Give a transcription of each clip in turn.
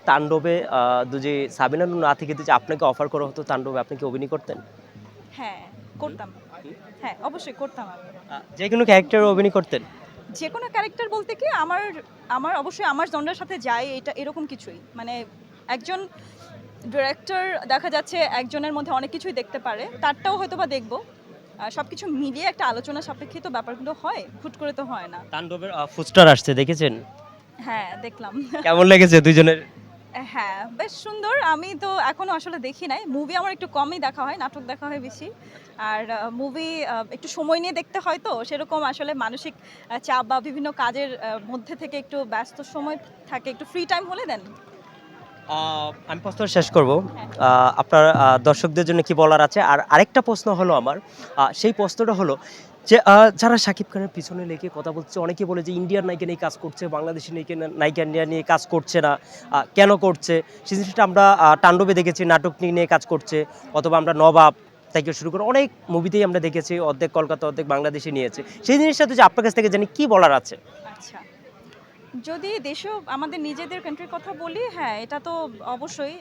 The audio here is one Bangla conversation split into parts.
তাণ্ডবে যদি সাবিনা নূর না থেকে যদি আপনাকে অফার করা হতো তাণ্ডবে, আপনি কি অভিনয় করতেন? হ্যাঁ, করতাম। হ্যাঁ, অবশ্যই করতাম আমি। যে কোনো ক্যারেক্টারে অভিনয় করতেন? যেকোনো ক্যারেক্টার বলতে কি আমার আমার অবশ্যই আমার জনরার সাথে যায় এটা এরকম কিছুই। মানে একজন ডিরেক্টর দেখা যাচ্ছে একজনের মধ্যে অনেক কিছুই দেখতে পারে। তারটাও হয়তোবা দেখব। সবকিছু মিলিয়ে একটা আলোচনা সাপেক্ষে তো ব্যাপারগুলো হয়। হুট করে তো হয় না। তাণ্ডবের পোস্টার আসছে, দেখেছেন? হ্যাঁ, দেখলাম। কেমন লেগেছে দুইজনের? হ্যাঁ, বেশ সুন্দর। আমি তো এখনো আসলে দেখি নাই। মুভি আমার একটু কমই দেখা হয়, নাটক দেখা হয় বেশি। আর মুভি একটু সময় নিয়ে দেখতে হয় তো, সেরকম আসলে মানসিক চাপ বা বিভিন্ন কাজের মধ্যে থেকে একটু ব্যস্ত সময় থাকে, একটু ফ্রি টাইম হলে দেন। আমি প্রশ্ন শেষ করব। হ্যাঁ। আপনার দর্শকদের জন্য কি বলার আছে? আর আরেকটা প্রশ্ন হলো আমার, সেই প্রশ্নটা হলো যে যারা শাকিব খানের পিছনে লেগে কথা বলছে, অনেকে বলে যে ইন্ডিয়ার নায়িকা নিয়ে কাজ করছে, বাংলাদেশি নায়িকা নিয়ে কাজ করছে না, কেন করছে? সেই জিনিসটা আমরা তাণ্ডবে দেখেছি, নাটক নিয়ে কাজ করছে, অথবা আমরা নবাব থেকে শুরু করে অনেক মুভিতেই আমরা দেখেছি, অর্ধেক কলকাতা অর্ধেক বাংলাদেশে নিয়েছে। সেই জিনিসটা তো যে আপনার কাছ থেকে জানি কি বলার আছে? আচ্ছা। যদি দেশেও আমাদের নিজেদের কান্ট্রির কথা বলি, হ্যাঁ, এটা তো অবশ্যই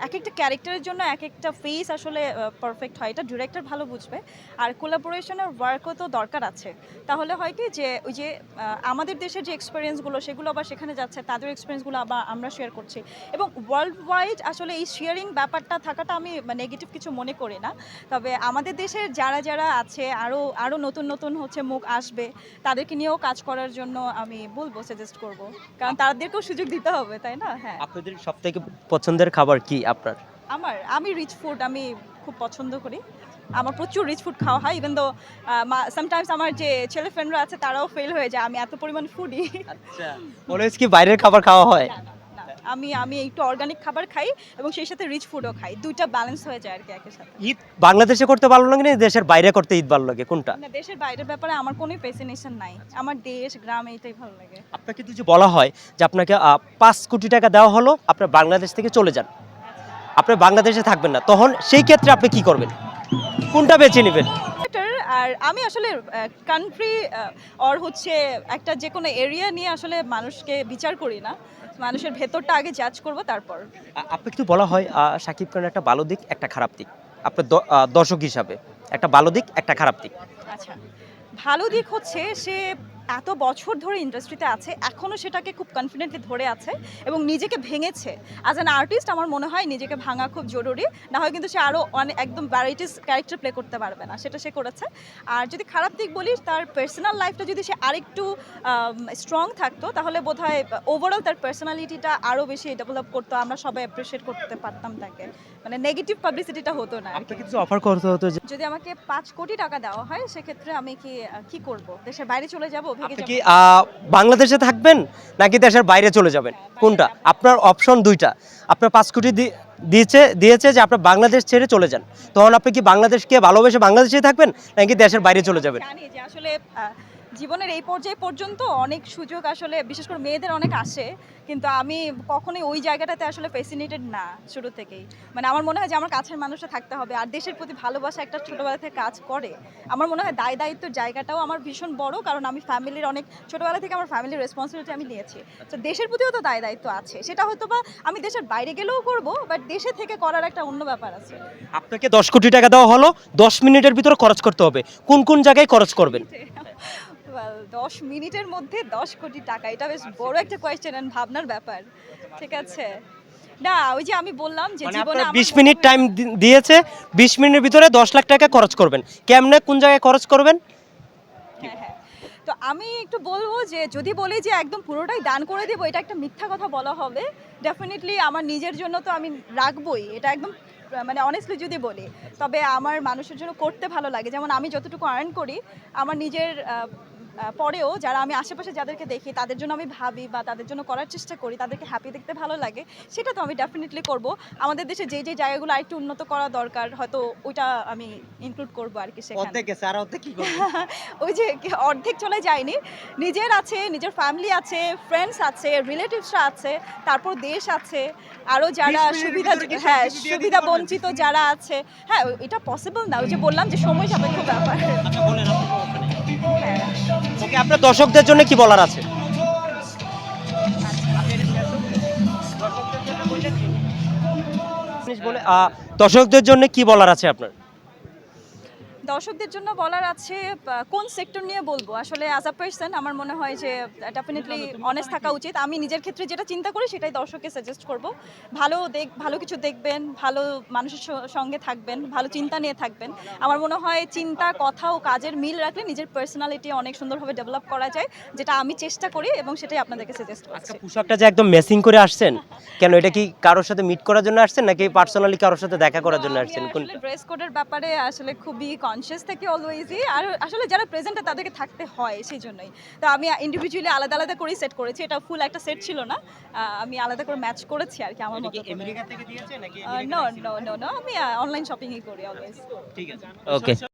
একেকটা ক্যারেক্টারের জন্য একেকটা ফেস আসলে পারফেক্ট হয়। এটা ডিরেক্টর ভালো বুঝবে। আর কোলাবোরেশনের ওয়ার্কও তো দরকার আছে। তাহলে হয় কি যে ওই যে আমাদের দেশের যে এক্সপেরিয়েন্সগুলো সেগুলো আবার সেখানে যাচ্ছে, তাদের এক্সপেরিয়েন্সগুলো আবার আমরা শেয়ার করছি। এবং ওয়ার্ল্ড ওয়াইড আসলে এই শেয়ারিং ব্যাপারটা থাকাটা আমি নেগেটিভ কিছু মনে করি না। তবে আমাদের দেশের যারা আছে আরও নতুন হচ্ছে মুখ আসবে, তাদেরকে নিয়েও কাজ করার জন্য আমি বলব, সাজেস্ট করব। কারণ তাদেরকেও সুযোগ দিতে হবে, তাই না? হ্যাঁ। আপনাদের সবথেকে পছন্দের খাবার কি আপনার? আমি রিচ ফুড আমি খুব পছন্দ করি। আমার প্রচুর রিচ ফুড খাওয়া হয়। ইভেন দো সামটাইমস আমার যে ছেলে ফ্রেন্ডরা আছে তারাও ফেল হয়ে যায়। আমি এত পরিমাণ ফুডি। আচ্ছা, অলওয়েজ কি বাইরের খাবার খাওয়া হয়? না, না, না। আমি একটু অর্গানিক খাবার খাই এবং সেই সাথে রিচ ফুডও খাই। ২ টা ব্যালেন্স হয়ে যায় আরকি একের সাথে। ঈদ বাংলাদেশে করতে ভালো লাগে না দেশের বাইরে করতে ঈদ ভালো লাগে, কোনটা? না, দেশের বাইরের ব্যাপারে আমার কোনো ফ্যাসিনেশন নাই। আমার দেশ, গ্রাম এটাই ভালো লাগে। আপনাকে যদি বলা হয় যে আপনাকে ৫ কোটি টাকা দেওয়া হলো, আপনার বাংলাদেশ থেকে চলে যান, আপনি বাংলাদেশে থাকবেন না, তখন সেই ক্ষেত্রে আপনি কি করবেন? কোনটা বেছে নেবেন? বেটার। আর আমি আসলে কান্ট্রি অর হচ্ছে একটা যেকোনো এরিয়া নিয়ে আসলে মানুষকে বিচার করি না। মানুষের ভেতরটা আগে জাজ করব তারপর। আপনাকে যদি বলা হয় শাকিব খানের একটা ভালো দিক, একটা খারাপ দিক, আপনার দর্শক হিসাবে একটা ভালো দিক, একটা খারাপ দিক। আচ্ছা। ভালো দিক হচ্ছে সে এত বছর ধরে ইন্ডাস্ট্রিতে আছে, এখনও সেটাকে খুব কনফিডেন্টলি ধরে আছে এবং নিজেকে ভেঙেছে। অ্যাজ অ্যান আর্টিস্ট আমার মনে হয় নিজেকে ভাঙা খুব জরুরি। না হয় কিন্তু সে আরও অনেক একদম ভ্যারাইটিস ক্যারেক্টার প্লে করতে পারবে না। সেটা সে করেছে। আর যদি খারাপ দিক বলি, তার পার্সোনাল লাইফটা যদি সে আরেকটু স্ট্রং থাকতো তাহলে বোধহয় ওভারঅল তার পার্সোনালিটিটা আরও বেশি ডেভেলপ করতো। আমরা সবাই অ্যাপ্রিশিয়েট করতে পারতাম তাকে। মানে নেগেটিভ পাবলিসিটিটা হতো না আরকি। আপনাকে কিছু অফার করতে হতো যে যদি আমাকে ৫ কোটি টাকা দেওয়া হয় সেক্ষেত্রে আমি কি করব? দেশের বাইরে চলে যাব, ভেগে আপনি যাব? কি বাংলাদেশে থাকবেন নাকি দেশের বাইরে চলে যাবেন? হ্যাঁ, বাইরে কোনটা? যাবো। আপনার অপশন ২ টা। আপনার ৫ কোটি দিয়েছে যে আপনার বাংলাদেশ ছেড়ে চলে যান। তখন আপনি কি বাংলাদেশকে ভালোবেসে বাংলাদেশেই থাকবেন নাকি দেশের বাইরে চলে আমি যাবেন? জানি যে আসলে আ জীবনের এই পর্যায় পর্যন্ত অনেক সুযোগ আসলে বিশেষ করে মেয়েদের অনেক আসে। কিন্তু আমি কখনোই ওই জায়গাটাতে আসলে ফ্যাসিনেটেড না শুরু থেকেই। মানে আমার মনে হয় যে আমার কাছের মানুষটা থাকতে হবে। আর দেশের প্রতি ভালোবাসা একটা ছোটবেলা থেকে কাজ করে। আমার মনে হয় দায়-দায়িত্বের জায়গাটাও আমার ভীষণ বড়। কারণ আমি ফ্যামিলির অনেক ছোটবেলা থেকে আমার ফ্যামিলির রেসপন্সিবিলিটি আমি নিয়েছি। তো দেশের প্রতিও তো দায়-দায়িত্ব আছে। সেটা হয়তোবা আমি দেশের বাইরে গেলেও করব, বাট দেশে থেকে করার একটা অন্য ব্যাপার আছে। আপনাকে ১০ কোটি টাকা দেওয়া হলো, ১০ মিনিটের ভিতরে খরচ করতে হবে। কোন জায়গায় খরচ করবেন? ওয়েল ১০ মিনিটের মধ্যে ১০ কোটি টাকা, এটা বেশ বড় একটা কোয়েশ্চেন এন্ড ভাবনার ব্যাপার। ঠিক আছে? না, ওই যে আমি বললাম যে মানে জীবনে আপনার আমার ২০ মনে মিনিট হয় টাইম দিয়েছে, ২০ মিনিটের ভিতরে ১০ লাখ টাকা খরচ করবেন। কেমনে, কোন জায়গায় খরচ করবেন? হ্যাঁ, হ্যাঁ। তো আমি একটু বলব যে যদি বলি যে একদম পুরোটাই দান করে দেব, এটা একটা মিথ্যা কথা বলা হবে। ডেফিনিটলি আমার নিজের জন্য তো আমি রাখবই। এটা একদম মানে অনেস্টলি যদি বলি। তবে আমার মানুষের জন্য করতে ভালো লাগে। যেমন আমি যতটুকু আর্ন করি, আমার নিজের পরেও যারা আমি আশেপাশে যাদেরকে দেখি তাদের জন্য আমি ভাবি বা তাদের জন্য করার চেষ্টা করি, তাদেরকে হ্যাপি দেখতে ভালো লাগে। সেটা তো আমি ডেফিনিটলি করব। আমাদের দেশে যে জায়গাগুলো আরেকটু উন্নত করা দরকার হয়তো ওইটা আমি ইনক্লুড করব আরকি সেখানে। অর্ধেক গেছে, আর অর্ধেক কি করবেন? ওই যে অর্ধেক চলে যায়নি। নিজের আছে, নিজের ফ্যামিলি আছে, ফ্রেন্ডস আছে, রিলেটিভসরা আছে, তারপর দেশ আছে, আরও যারা 20 মিনিটের ভিতরে কি হ্যাঁ, সবকিছু দিয়ে দিতে সুবিধা পারবেন? বঞ্চিত যারা আছে। হ্যাঁ, এটা পসিবল না। ওই যে বললাম যে সময় সাপেক্ষ ব্যাপার। আচ্ছা, বলেন, আপনার সমস্যা নেই। হ্যাঁ। ওকে, আপনার দর্শকদের জন্য কি বলার আছে? জিনিস বলে দর্শকদের জন্য কি বলার আছে আপনার? দর্শকদের জন্য বলার আছে কোন সেক্টর নিয়ে বলবো আসলে অ্যাজ আ পার্সন আমার মনে হয় যে ডেফিনেটলি অনেস্ট থাকা উচিত। আমি নিজের ক্ষেত্রে যেটা চিন্তা করি সেটাই দর্শককে সাজেস্ট করব। ভালো কিছু দেখবেন, ভালো মানুষের সঙ্গে থাকবেন, ভালো চিন্তা নিয়ে থাকবেন। আমার মনে হয় চিন্তা, কথা ও কাজের মিল রাখলে নিজের পার্সোনালিটি অনেক সুন্দরভাবে ডেভেলপ করা যায়, যেটা আমি চেষ্টা করি এবং সেটাই আপনাদেরকে সাজেস্ট আজকে করছি। পোশাকটা যে একদম ম্যাচিং করে আসছেন, কেন এটা কি কারোর সাথে মিট করার জন্য আসছেন নাকি পার্সোনালি কারোর সাথে দেখা করার জন্য আমি আসছেন? আসলে কোনটা? ড্রেস কোডের ব্যাপারে আসলে খুবই কনসিয়াস থাকি অলওয়েজই। আর আসলে যারা প্রেজেন্টে তাদেরকে থাকতে হয় সেজন্যই। তো আমি ইন্ডিভিজুয়ালি আলাদা, আলাদা করেই সেট করেছি। এটা ফুল একটা সেট ছিল না। আমি আলাদা করে ম্যাচ করেছি আরকি আমার মতো করে। আমেরিকা থেকে দিয়েছে নাকি নো, নো, নো, নো। আমি অনলাইন শপিংই করি অলওয়েজ। ঠিক আছে। ওকে।